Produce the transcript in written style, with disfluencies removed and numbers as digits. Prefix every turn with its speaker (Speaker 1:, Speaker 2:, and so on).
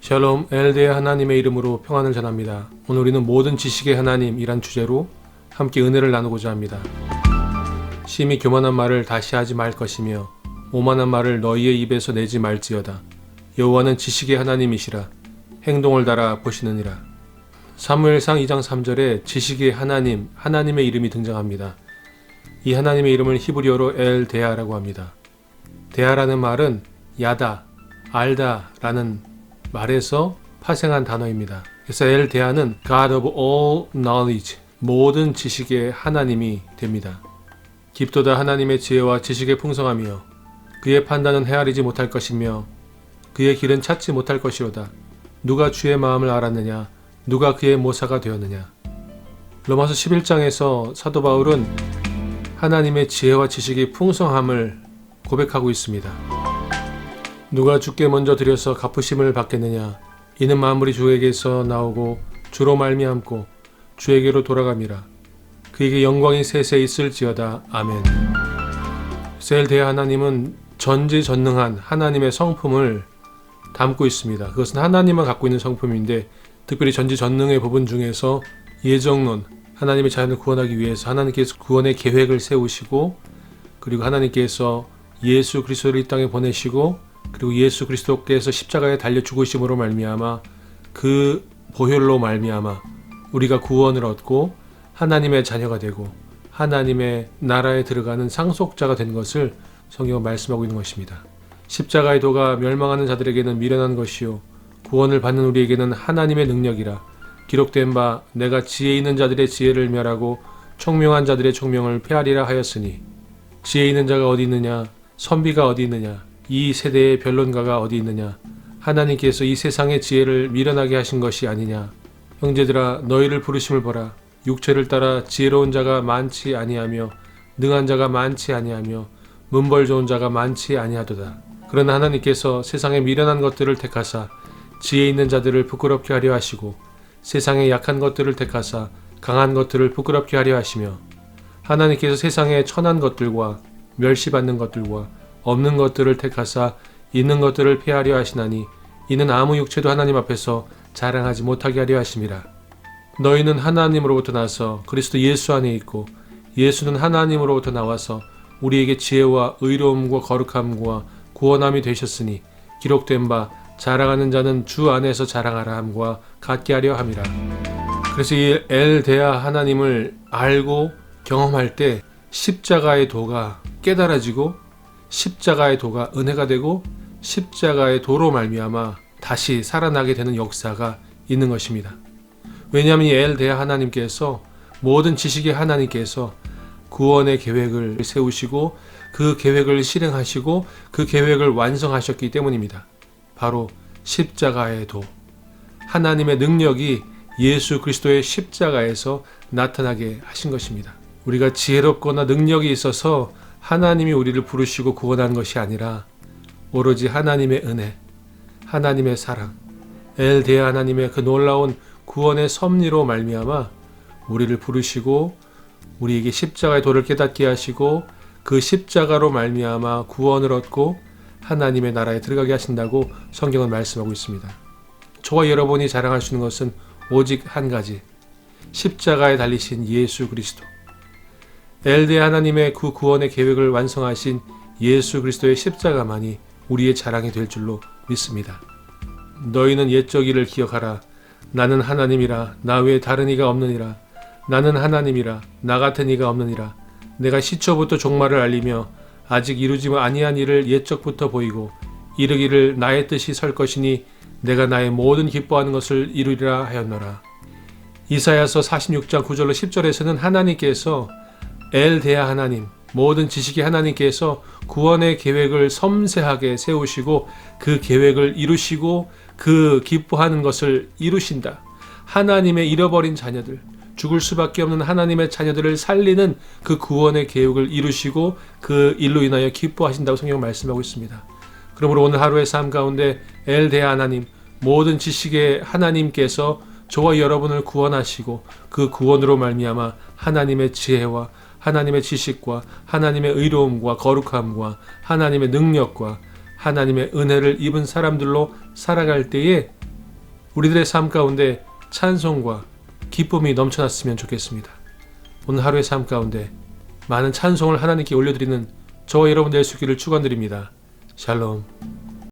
Speaker 1: 샬롬, 엘드의 하나님의 이름으로 평안을 전합니다. 오늘 우리는 모든 지식의 하나님이란 주제로 함께 은혜를 나누고자 합니다. 심히 교만한 말을 다시 하지 말 것이며 오만한 말을 너희의 입에서 내지 말지어다. 여호와는 지식의 하나님이시라. 행동을 따라 보시느니라. 사무엘상 2장 3절에 지식의 하나님, 하나님의 이름이 등장합니다. 이 하나님의 이름을 히브리어로 엘데아라고 합니다. 데아라는 말은 야다, 알다 라는 말에서 파생한 단어입니다. 그래서 엘데아는 God of all knowledge, 모든 지식의 하나님이 됩니다. 깊도다 하나님의 지혜와 지식의 풍성하며 그의 판단은 헤아리지 못할 것이며 그의 길은 찾지 못할 것이로다. 누가 주의 마음을 알았느냐? 누가 그의 모사가 되었느냐? 로마서 11장에서 사도 바울은 하나님의 지혜와 지식의 풍성함을 고백하고 있습니다. 누가 주께 먼저 드려서 갚으심을 받겠느냐? 이는 만물이 주에게서 나오고 주로 말미암고 주에게로 돌아감이라. 그에게 영광이 세세 있을지어다. 아멘. 엘데아 하나님은 전지전능한 하나님의 성품을 담고 있습니다. 그것은 하나님만 갖고 있는 성품인데 특별히 전지전능의 부분 중에서 예정론, 하나님의 자연을 구원하기 위해서 하나님께서 구원의 계획을 세우시고 그리고 하나님께서 예수 그리스도를 이 땅에 보내시고 그리고 예수 그리스도께서 십자가에 달려 죽으심으로 말미암아 그 보혈로 말미암아 우리가 구원을 얻고 하나님의 자녀가 되고 하나님의 나라에 들어가는 상속자가 된 것을 성경은 말씀하고 있는 것입니다. 십자가의 도가 멸망하는 자들에게는 미련한 것이요 구원을 받는 우리에게는 하나님의 능력이라. 기록된 바 내가 지혜 있는 자들의 지혜를 멸하고 총명한 자들의 총명을 폐하리라 하였으니 지혜 있는 자가 어디 있느냐? 선비가 어디 있느냐? 이 세대의 변론가가 어디 있느냐? 하나님께서 이 세상의 지혜를 미련하게 하신 것이 아니냐? 형제들아 너희를 부르심을 보라. 육체를 따라 지혜로운 자가 많지 아니하며 능한 자가 많지 아니하며 문벌 좋은 자가 많지 아니하도다. 그러나 하나님께서 세상의 미련한 것들을 택하사 지혜 있는 자들을 부끄럽게 하려 하시고 세상의 약한 것들을 택하사 강한 것들을 부끄럽게 하려 하시며 하나님께서 세상의 천한 것들과 멸시받는 것들과 없는 것들을 택하사 있는 것들을 폐하려 하시나니 이는 아무 육체도 하나님 앞에서 자랑하지 못하게 하려 하심이라. 너희는 하나님으로부터 나서 그리스도 예수 안에 있고 예수는 하나님으로부터 나와서 우리에게 지혜와 의로움과 거룩함과 구원함이 되셨으니 기록된 바 자랑하는 자는 주 안에서 자랑하라 함과 같게 하려 함이라. 그래서 이 엘데아 하나님을 알고 경험할 때 십자가의 도가 깨달아지고 십자가의 도가 은혜가 되고 십자가의 도로 말미암아 다시 살아나게 되는 역사가 있는 것입니다. 왜냐하면 이 엘데아 하나님께서 모든 지식의 하나님께서 구원의 계획을 세우시고 그 계획을 실행하시고 그 계획을 완성하셨기 때문입니다. 바로 십자가의 도, 하나님의 능력이 예수 그리스도의 십자가에서 나타나게 하신 것입니다. 우리가 지혜롭거나 능력이 있어서 하나님이 우리를 부르시고 구원한 것이 아니라 오로지 하나님의 은혜, 하나님의 사랑, 엘데아 하나님의 그 놀라운 구원의 섭리로 말미암아 우리를 부르시고 우리에게 십자가의 도를 깨닫게 하시고 그 십자가로 말미암아 구원을 얻고 하나님의 나라에 들어가게 하신다고 성경은 말씀하고 있습니다. 저와 여러분이 자랑할 수 있는 것은 오직 한 가지, 십자가에 달리신 예수 그리스도, 엘데아 하나님의 그 구원의 계획을 완성하신 예수 그리스도의 십자가만이 우리의 자랑이 될 줄로 믿습니다. 너희는 옛적 일을 기억하라. 나는 하나님이라. 나 외에 다른 이가 없느니라. 나는 하나님이라. 나 같은 이가 없느니라. 내가 시초부터 종말을 알리며 아직 이루지 아니한 일을 옛적부터 보이고 이르기를 나의 뜻이 설 것이니 내가 나의 모든 기뻐하는 것을 이루리라 하였노라. 이사야서 46장 9절로 10절에서는 하나님께서 엘데아 하나님, 모든 지식의 하나님께서 구원의 계획을 섬세하게 세우시고 그 계획을 이루시고 그 기뻐하는 것을 이루신다. 하나님의 잃어버린 자녀들, 죽을 수밖에 없는 하나님의 자녀들을 살리는 그 구원의 계획을 이루시고 그 일로 인하여 기뻐하신다고 성경은 말씀하고 있습니다. 그러므로 오늘 하루의 삶 가운데 엘데아 하나님, 모든 지식의 하나님께서 저와 여러분을 구원하시고 그 구원으로 말미암아 하나님의 지혜와 하나님의 지식과 하나님의 의로움과 거룩함과 하나님의 능력과 하나님의 은혜를 입은 사람들로 살아갈 때에 우리들의 삶 가운데 찬송과 기쁨이 넘쳐났으면 좋겠습니다. 오늘 하루의 삶 가운데 많은 찬송을 하나님께 올려드리는 저와 여러분 될 수 있기를 축원드립니다. 샬롬.